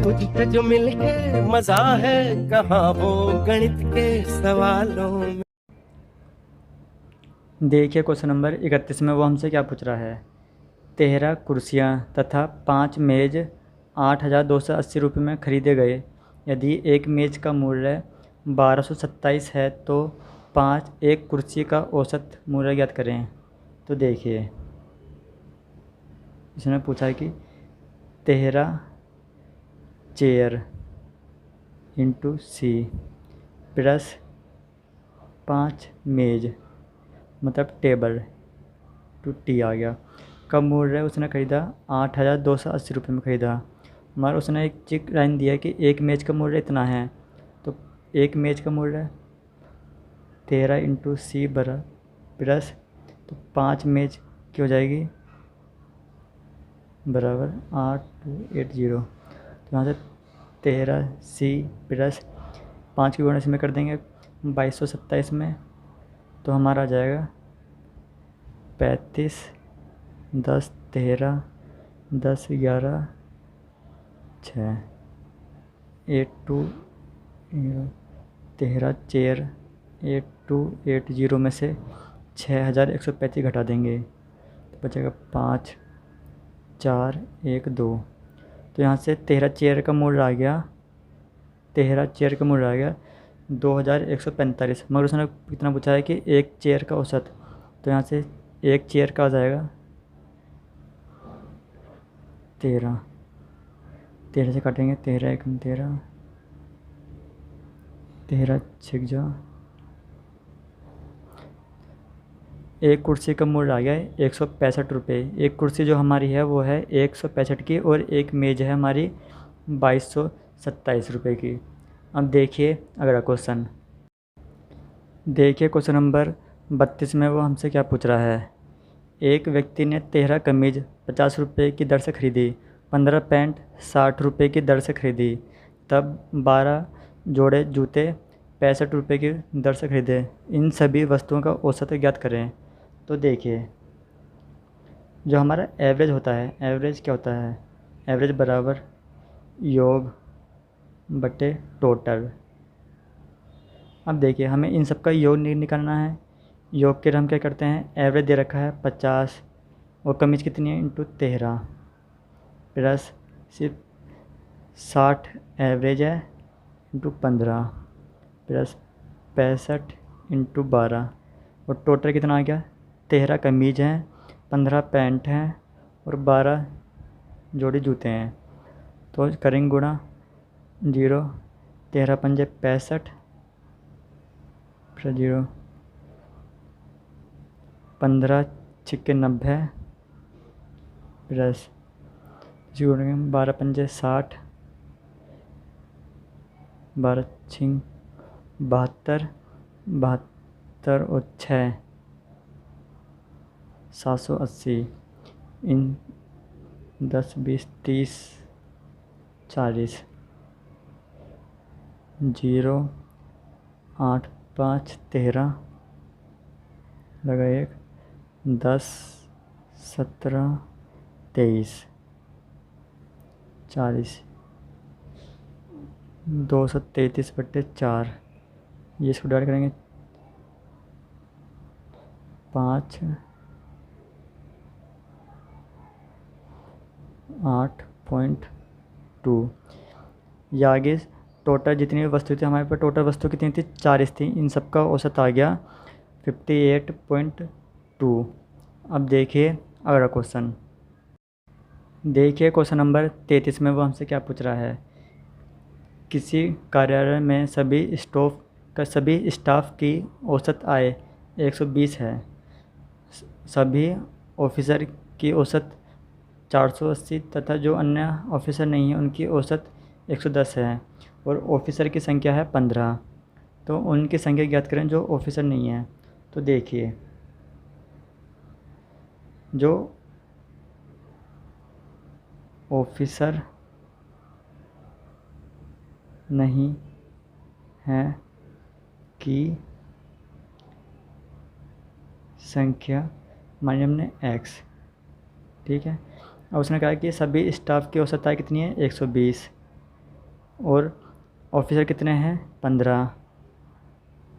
तुझसे जो मिलके मजा है कहाँ वो गणित के सवालों में। देखिए क्वेश्चन नंबर 31 में वो हमसे क्या पूछ रहा है। 13 कुर्सियाँ तथा 5 मेज 8,280 रुपये में खरीदे गए। यदि एक मेज का मूल्य 1227 है तो एक कुर्सी का औसत मूल्य ज्ञात करें। तो देखिए इसने पूछा है कि 13 चेयर इंटू सी प्लस 5 मेज मतलब टेबल टू टी आ गया। कब मूल्य उसने ख़रीदा 8,280 रुपये में ख़रीदा। हमारा उसने एक चिक लाइन दिया है कि एक मेज का मूल्य इतना है, तो एक मेज का मूल्य 13 इंटू सी बरा प्लस तो 5 मेज की हो जाएगी बराबर 8280। तो यहाँ से 13 सी प्लस 5 की गुणा इसमें कर देंगे 2227 में, तो हमारा आ जाएगा 35 10 13 10 11 6 13 चेयर 8280 में से 6135 घटा देंगे तो बचेगा 5 4 1 2। तो यहाँ से 13 चेयर का मूल्य आ गया 2145। मगर उसने कितना पूछा है कि एक चेयर का औसत, तो यहाँ से एक चेयर का आ जाएगा 13 से काटेंगे 13 1 13 13 छिक जा। एक कुर्सी का मूल्य आ गया है 165 रुपये। एक कुर्सी जो हमारी है वो है 165 की और एक मेज़ है हमारी 2227 रुपये की। अब देखिए अगला क्वेश्चन। देखिए क्वेश्चन नंबर 32 में वो हमसे क्या पूछ रहा है। एक व्यक्ति ने 13 कमीज 50 रुपये की दर से खरीदी, 15 पैंट 60 रुपये की दर से खरीदी, तब 12 जोड़े जूते 65 रुपये की दर से खरीदे। इन सभी वस्तुओं का औसत ज्ञात करें। तो देखिए जो हमारा एवरेज होता है, एवरेज क्या होता है, एवरेज बराबर योग बटे टोटल। अब देखिए हमें इन सब का योग निकालना है। योग के लिए हम क्या करते हैं, एवरेज दे रखा है 50 और कमीज कितनी है इंटू 13 प्लस सिर्फ 60 एवरेज है इंटू 15 प्लस 65 इंटू 12 और टोटल कितना आ गया 13 कमीज हैं 15 पैंट हैं और 12 जोड़ी जूते हैं। तो करेंगे गुणा 0 13 पंजे 65 प्लस 0 15 छिक्के 90 प्लस 12 पंजे 60 12 छिंग 72 72 और 6 780। इन 10 20 30 40 0 8 5 13 लगा 1 10 17 23 40 233/4। ये इसको डिवाइड करेंगे 5 8.2। या आगे टोटल जितनी भी वस्तु थी हमारे पास, टोटल वस्तु कितनी थी 40 थी। इन सब का औसत आ गया 58.2। अब देखिए अगला क्वेश्चन। देखिए क्वेश्चन नंबर 33 में वो हमसे क्या पूछ रहा है। किसी कार्यालय में सभी स्टाफ की औसत आय 120 है, सभी ऑफिसर की औसत 480 तथा जो अन्य ऑफिसर नहीं है उनकी औसत 110 है और ऑफिसर की संख्या है 15। तो उनकी संख्या ज्ञात करें जो ऑफिसर नहीं है। तो देखिए जो ऑफिसर नहीं है की संख्या मानी हमने x, ठीक है। अब उसने कहा कि सभी स्टाफ की औसत आय कितनी है 120। और ऑफिसर कितने हैं 15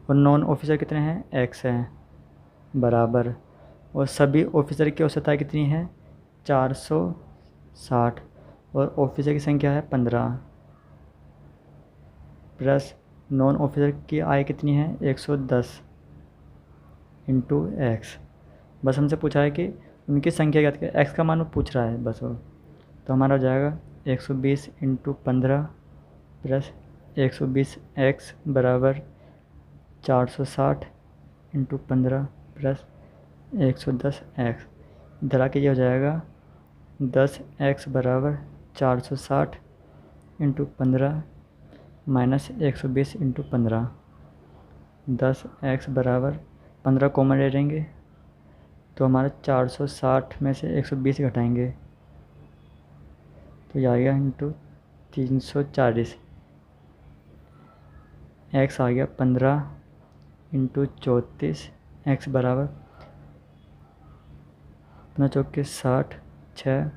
और नॉन ऑफिसर कितने हैं x हैं बराबर, और सभी ऑफिसर की औसत आय कितनी है 460 और ऑफिसर की संख्या है 15 प्लस नॉन ऑफिसर की आय कितनी है 110 इंटू एक्स। बस हमसे पूछा है कि उनकी संख्या क्या है, एक्स का मान वो पूछ रहा है बस वो। तो हमारा हो जाएगा 120 इंटू 15 प्लस 120 एक्स बराबर 460 इंटू 15 प्लस 110 एक्स। इधर आके ये हो जाएगा 10 एक्स बराबर 460 इंटू 15 माइनस 120 इंटू 15। 10 एक्स बराबर 15 कॉमन ले लेंगे तो हमारा 460 में से 120 घटाएंगे तो ये आ गया इंटू 340। एक्स आ गया 15 इंटू 34 एक्स बराबर 15 चौके 60 6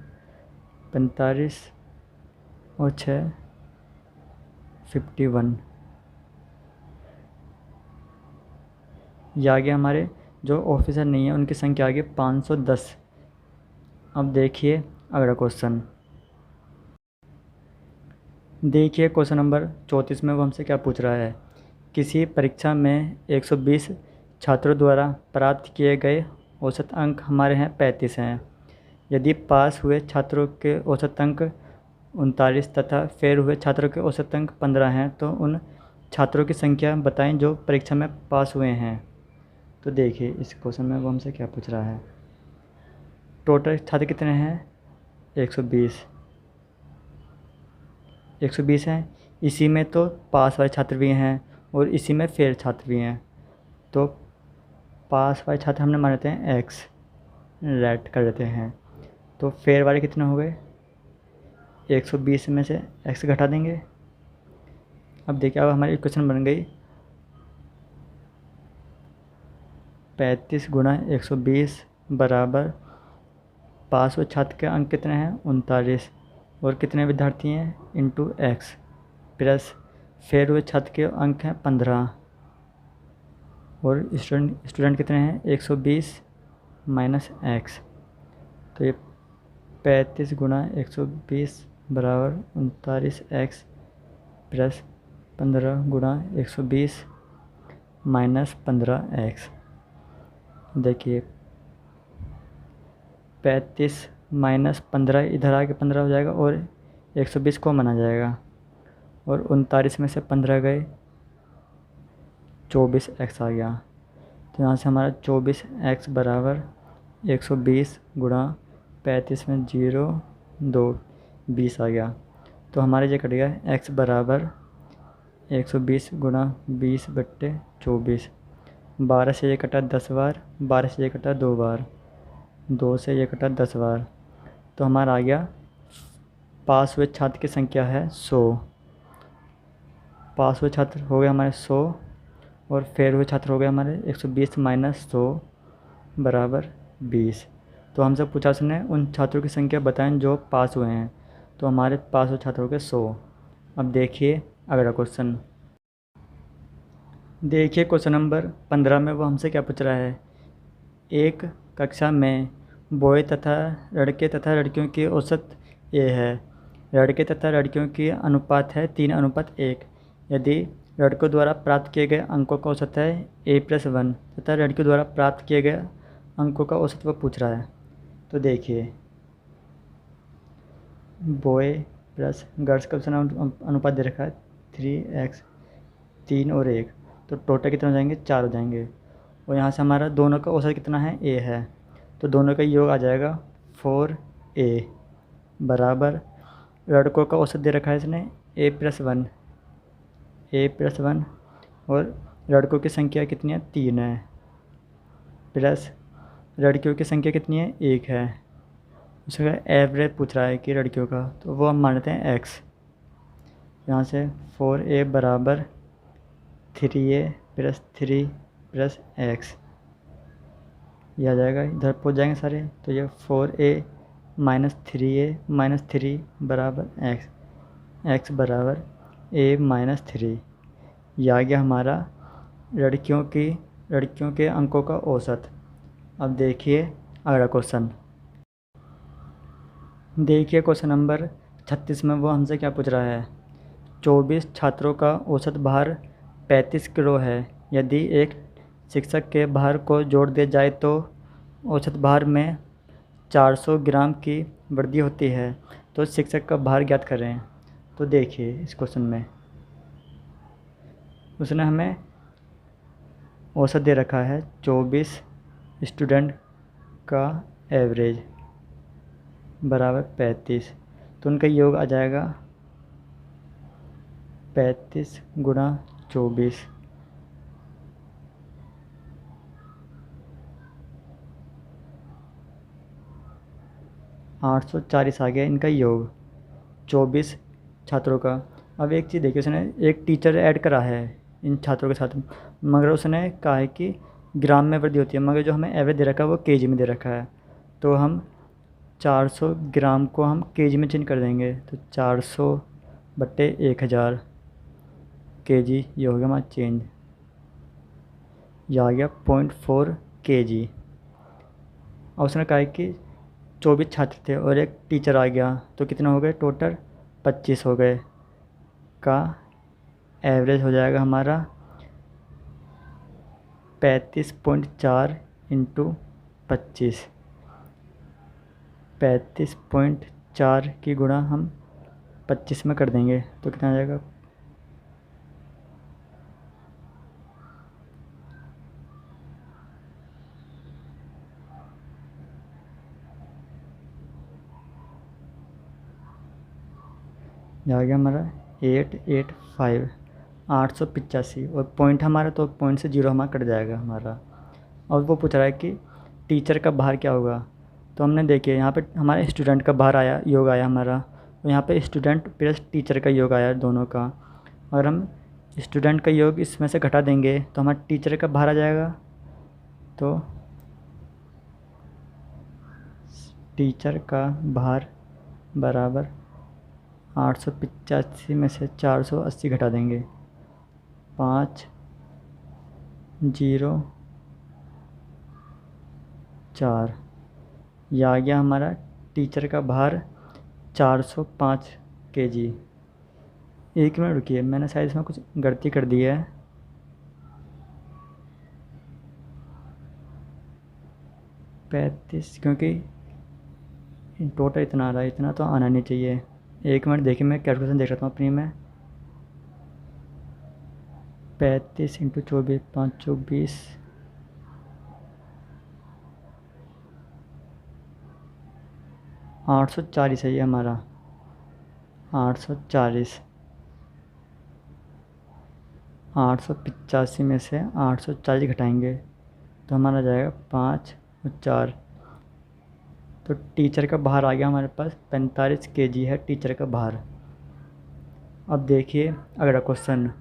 45 और 6 51। ये आ गया हमारे जो ऑफिसर नहीं है उनकी संख्या आ गई 510। अब देखिए अगला क्वेश्चन। देखिए क्वेश्चन नंबर 34 में वो हमसे क्या पूछ रहा है। किसी परीक्षा में 120 छात्रों द्वारा प्राप्त किए गए औसत अंक हमारे हैं 35 हैं। यदि पास हुए छात्रों के औसत अंक 39 तथा फेल हुए छात्रों के औसत अंक 15 हैं तो उन छात्रों की संख्या बताएं जो परीक्षा में पास हुए हैं। तो देखिए इस क्वेश्चन में वो हमसे क्या पूछ रहा है। टोटल छात्र कितने हैं 120 हैं। इसी में तो पास वाले छात्र भी हैं और इसी में फेल छात्र भी हैं। तो पास वाले छात्र हमने मान लेते हैं एक्स रेड कर देते हैं। तो फेल वाले कितने हो गए 120 में से एक्स घटा देंगे। अब देखिए अब हमारी इक्वेशन बन गई 35 गुणा 120 बराबर पास हुए छात्र के अंक कितने हैं 39 और कितने विद्यार्थी हैं इंटू एक्स प्लस फेल हुए छात्र के अंक हैं 15 और स्टूडेंट कितने हैं 120 माइनस एक्स। तो ये 35 गुणा 120 बराबर 39 एक्स प्लस 15 गुणा 120 माइनस 15 एक्स। देखिए 35 माइनस 15 इधर आके 15 हो जाएगा और 120 को माना जाएगा और 39 में से 15 गए 24 एक्स आ गया। तो यहाँ से हमारा 24 एक्स बराबर 120 गुणा 35 में 0 2 20 आ गया। तो हमारे ये कट गया एक्स बराबर 120 गुणा 20 बट्टे 24। 12 से ये कटा 10 बार, 12 से ये कटा 2 बार, 2 से ये कटा 10 बार। तो हमारा आ गया पास हुए छात्र की संख्या है 100। पास हुए छात्र हो गए हमारे 100 और फेल हुए छात्र हो गए हमारे 120 माइनस 100 बराबर 20। तो हमसे पूछा उसने उन छात्रों की संख्या बताएं जो पास हुए हैं। तो हमारे पास हुए छात्रों के 100। अब देखिए अगला क्वेश्चन। देखिए क्वेश्चन नंबर 15 में वो हमसे क्या पूछ रहा है। एक कक्षा में बॉय तथा लड़के तथा लड़कियों की औसत ए है। लड़के तथा लड़कियों की अनुपात है 3:1। यदि लड़कों द्वारा प्राप्त किए गए अंकों का औसत है a+1 तथा लड़कियों द्वारा प्राप्त किए गए अंकों का औसत वो पूछ रहा है। तो देखिए बॉय प्लस गर्ल्स का अनुपात दे रखा है 3x 3 और 1। तो टोटल कितने हो जाएंगे 4 हो जाएंगे और यहाँ से हमारा दोनों का औसत कितना है a है। तो दोनों का योग आ जाएगा 4a बराबर लड़कों का औसत दे रखा है इसने a+1 और लड़कों की संख्या कितनी है 3 है प्लस लड़कियों की संख्या कितनी है 1 है। उसका एवरेज पूछ रहा है कि लड़कियों का, तो वो हम मानते हैं x। यहाँ से 4a बराबर 3a प्लस 3 प्लस x ये आ जाएगा। इधर पहुँच जाएंगे सारे तो ये 4a माइनस 3a माइनस 3 बराबर x बराबर A-3। यह आ गया हमारा लड़कियों के अंकों का औसत। अब देखिए अगला क्वेश्चन। देखिए क्वेश्चन नंबर 36 में वो हमसे क्या पूछ रहा है। 24 छात्रों का औसत भार 35 किलो है। यदि एक शिक्षक के भार को जोड़ दिया जाए तो औसत भार में 400 ग्राम की वृद्धि होती है, तो शिक्षक का भार ज्ञात करें। तो देखिए इस क्वेश्चन में उसने हमें औसत दे रखा है 24 स्टूडेंट का एवरेज बराबर 35, तो उनका योग आ जाएगा 35 गुणा 24, 840 आ गया इनका योग 24 छात्रों का। अब एक चीज़ देखिए, उसने एक टीचर ऐड करा है इन छात्रों के साथ, मगर उसने कहा है कि ग्राम में वृद्धि होती है, मगर जो हमें एवरेज दे रखा है वो केजी में दे रखा है। तो हम 400 ग्राम को हम केजी में चेंज कर देंगे, तो 400/1000 केजी, ये हो गया हमारा चेंज, यह आ गया 0.4 केजी। और उसने कहा है कि 24 छात्र थे और एक टीचर आ गया, तो कितने हो गए टोटल 25 हो गए, का एवरेज हो जाएगा हमारा 35.4 इंटू 25। 35.4 की गुणा हम 25 में कर देंगे तो कितना आ जाएगा, यह आ गया हमारा 885, 885। और पॉइंट हमारा, तो पॉइंट से जीरो हमारा कट जाएगा हमारा। और वो पूछ रहा है कि टीचर का भार क्या होगा। तो हमने देखिए यहाँ पे हमारे स्टूडेंट का भार आया, योग आया हमारा, तो यहाँ पे स्टूडेंट प्लस टीचर का योग आया दोनों का। अगर हम स्टूडेंट का योग इसमें से घटा देंगे तो हमारा टीचर का भार आ जाएगा। तो टीचर का भार बराबर 885 में से 480 घटा देंगे, 504। यह आ गया हमारा टीचर का भार 405 केजी। एक मिनट रुकिए, मैंने शायद इसमें कुछ गलती कर दी है। पैंतीस, क्योंकि टोटल इतना आ रहा है, इतना तो आना नहीं चाहिए। एक मिनट देखिए, मैं कैलकुलेशन देख रहा हूँ अपनी में। 35 इंटू 24, 5 चौक 20, 840 है ये हमारा, 840। 885 में से 840 घटाएंगे तो हमारा आ जाएगा 5 और 4। तो टीचर का भार आ गया हमारे पास 45 केजी है टीचर का भार। अब देखिए अगला क्वेश्चन।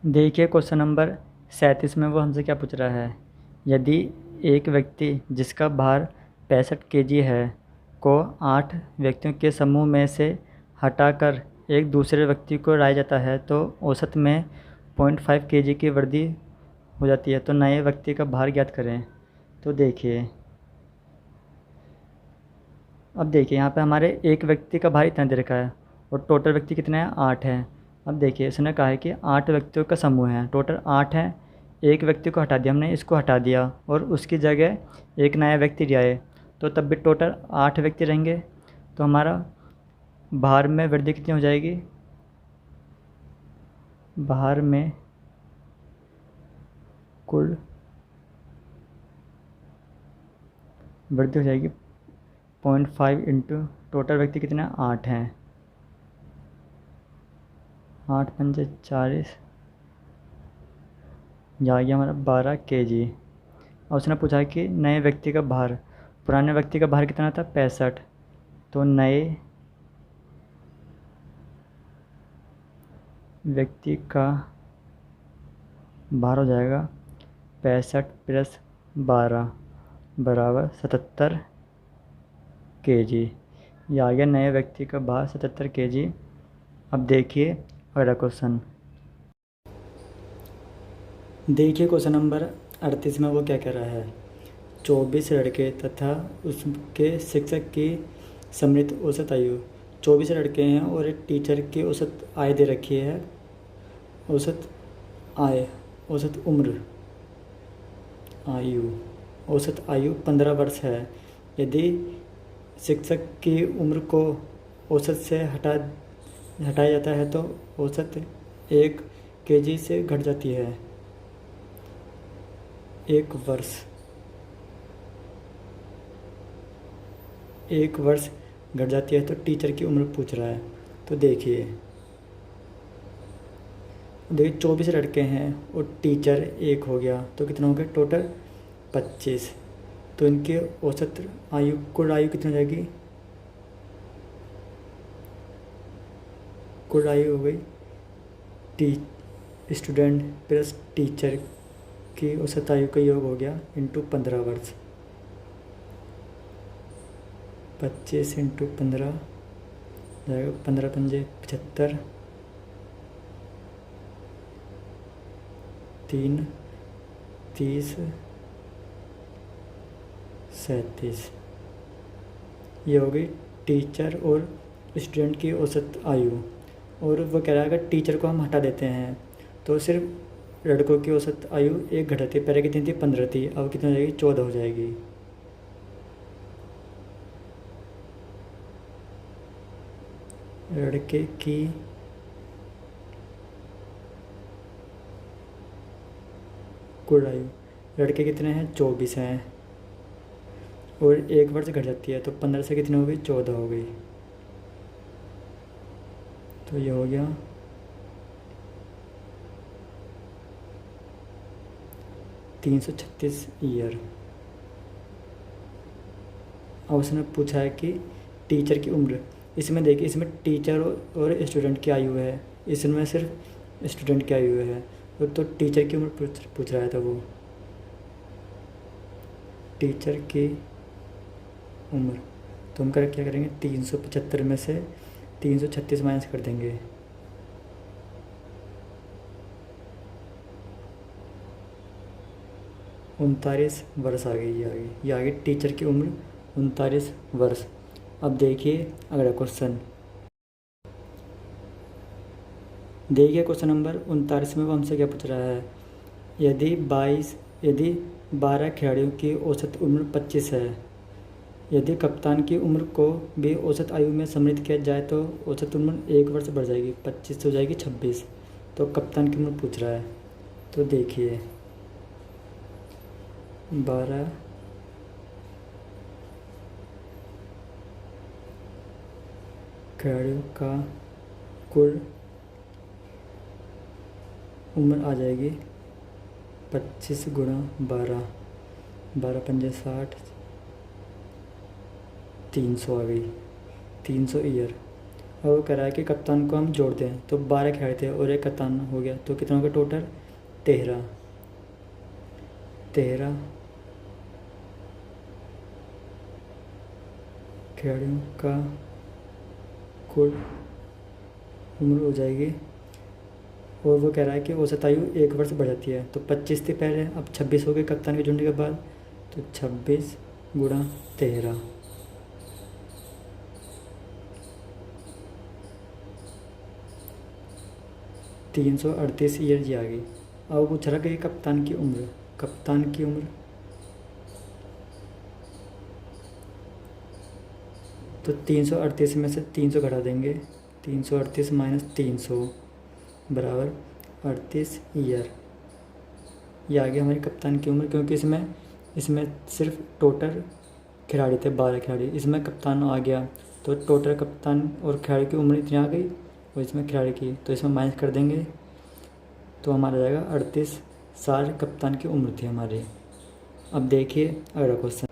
देखिए क्वेश्चन नंबर 37 में वो हमसे क्या पूछ रहा है। यदि एक व्यक्ति जिसका भार 65 केजी है को 8 व्यक्तियों के समूह में से हटाकर एक दूसरे व्यक्ति को लाया जाता है तो औसत में 0.5 केजी की वृद्धि हो जाती है, तो नए व्यक्ति का भार ज्ञात करें। तो देखिए, अब देखिए यहाँ पे हमारे एक व्यक्ति का भार इतना दे रखा है और टोटल व्यक्ति कितने हैं, 8 हैं। अब देखिए इसने कहा है कि 8 व्यक्तियों का समूह है, टोटल 8 हैं। एक व्यक्ति को हटा दिया हमने, इसको हटा दिया और उसकी जगह एक नया व्यक्ति लिया है, तो तब भी टोटल 8 व्यक्ति रहेंगे। तो हमारा भार में वृद्धि कितनी हो जाएगी, भार में कुल वृद्धि हो जाएगी 0.5 इंटू टोटल व्यक्ति कितने हैं, 8 हैं, 8 पंजे 40, जा गया हमारा 12 केजी। और उसने पूछा कि नए व्यक्ति का भार, पुराने व्यक्ति का भार कितना था 65, तो नए व्यक्ति का भार हो जाएगा 65 + 12 बराबर 77 केजी। ये आ गया नए व्यक्ति का भार 77 केजी। अब देखिए अगला क्वेश्चन। देखिए क्वेश्चन नंबर 38 में वो क्या कह रहा है। 24 लड़के तथा उसके शिक्षक की सम्मिलित औसत आयु। 24 लड़के हैं और एक टीचर की औसत आय दे रखी है। औसत आय, औसत उम्र, आयु, औसत आयु 15 वर्ष है। यदि शिक्षक की उम्र को औसत से हटाया जाता है तो औसत 1 केजी से घट जाती है। 1 वर्ष, 1 वर्ष घट जाती है तो टीचर की उम्र पूछ रहा है। तो देखिए 24 लड़के हैं और टीचर 1 हो गया तो कितना हो गया टोटल 25। तो इनकी औसत आयु, कुल आयु कितनी हो जाएगी, कुल आयु हो गई स्टूडेंट प्लस टीचर की औसत आयु का योग हो गया इंटू 15 वर्ष। 25 इंटू 15 जाएगा 15 पंजे 75, 3 30 37। ये हो गई टीचर और स्टूडेंट की औसत आयु। और वो कह रहा है अगर टीचर को हम हटा देते हैं तो सिर्फ लड़कों की औसत आयु 1 घटती है। पहले कितनी थी 15 थी, अब कितनी हो जाएगी 14 हो जाएगी। लड़के की कुल आयु, लड़के कितने हैं 24 हैं और 1 वर्ष घट जाती है तो 15 से कितनी हो गई 14 हो गई। तो ये हो गया 336 ईयर। अब उसने पूछा है कि टीचर की उम्र। इसमें देखिए इसमें टीचर और स्टूडेंट की आयु है, इसमें सिर्फ स्टूडेंट की आयु है। तो टीचर की उम्र पूछ रहा था वो। टीचर की उम्र तो हम क्या करेंगे 375 में से 336 माइनस कर देंगे। उनतालीस वर्ष आ गई। ये आ गई टीचर की उम्र 39 वर्ष। अब देखिए अगला क्वेश्चन। देखिए क्वेश्चन नंबर 39 में वो हमसे क्या पूछ रहा है। यदि 12 खिलाड़ियों की औसत उम्र 25 है, यदि कप्तान की उम्र को भी औसत आयु में सम्मिलित किया जाए तो औसत उम्र 1 वर्ष बढ़ जाएगी, 25 हो जाएगी 26। तो कप्तान की उम्र पूछ रहा है। तो देखिए 12 खिलाड़ियों का कुल उम्र आ जाएगी 25 गुणा 12, 12 पंजे 60, 300 आ गई, 300 ईयर। और वो कह रहा है कि कप्तान को हम जोड़ दें तो 12 खिलाड़ी थे और एक कप्तान हो गया तो कितना हो गया टोटल 13 खिलाड़ियों का कुल उम्र हो जाएगी। और वो कह रहा है कि औसत आयु 1 वर्ष बढ़ जाती है। तो 25 थी पहले, अब 26 हो गई कप्तान के जुड़ने के बाद। तो 26 गुणा 13, 338 ईयर जी आ गई। अब पूछ रहा कि कप्तान की उम्र, तो 338 में से 300 घटा देंगे, 338 माइनस 300 बराबर 38 ईयर। ये आ गई हमारी कप्तान की उम्र। क्योंकि इसमें सिर्फ टोटल खिलाड़ी थे 12 खिलाड़ी, इसमें कप्तान आ गया तो टोटल कप्तान और खिलाड़ी की उम्र इतनी आ गई और इसमें खिलाड़ी की, तो इसमें माइनस कर देंगे तो हमारा जाएगा 38 साल कप्तान की उम्र थी हमारी। अब देखिए अगला क्वेश्चन।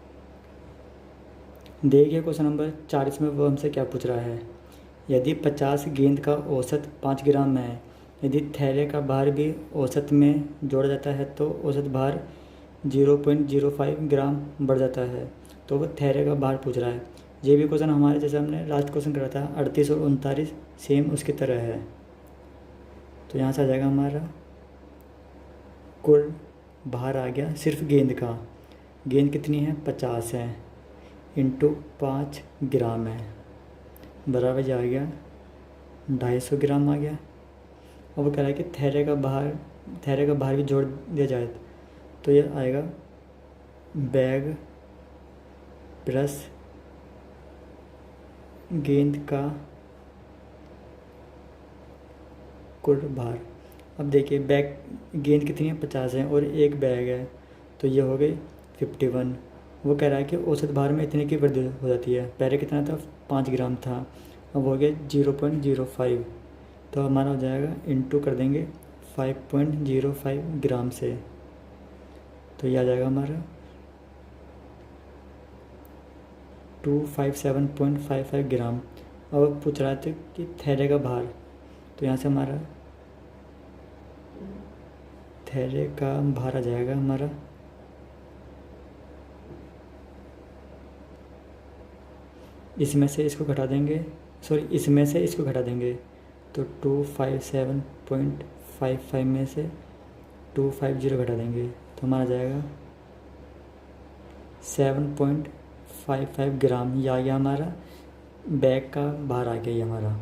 देखिए क्वेश्चन नंबर 40 में वो हमसे क्या पूछ रहा है। यदि 50 गेंद का औसत 5 ग्राम है, यदि थैले का भार भी औसत में जोड़ा जाता है तो औसत भार 0.05 ग्राम बढ़ जाता है। तो वो थैले का भार पूछ रहा है। ये भी क्वेश्चन हमारे जैसे हमने लास्ट क्वेश्चन करा था 38 और 39 सेम उसकी तरह है। तो यहाँ से आ जाएगा हमारा कुल भार आ गया सिर्फ गेंद का। गेंद कितनी है? 50 है, इंटू 5 ग्राम है, बराबर जा गया 250 ग्राम आ गया। अब वो कह रहा है कि थैले का भार भी जोड़ दिया जाए तो ये आएगा बैग प्लस गेंद का कुल भार। अब देखिए गेंद कितनी है? 50 है और एक बैग है, तो ये हो गई 51। वो कह रहा है कि औसत भार में इतने की वृद्धि हो जाती है। पहले कितना था? 5 ग्राम था, अब हो गया 0.05। तो हमारा हो जाएगा इंटू कर देंगे 5.05 ग्राम से, तो ये आ जाएगा हमारा 257.55 ग्राम। अब पूछ रहा था कि थैले का भार, तो यहाँ से हमारा थैले का भार आ जाएगा हमारा इसमें से इसको घटा देंगे, इसमें से इसको घटा देंगे, तो 257.55 में से 250 घटा देंगे तो हमारा जाएगा 7.55 ग्राम। ये आ गया हमारा बैग का भार आ गया ये हमारा।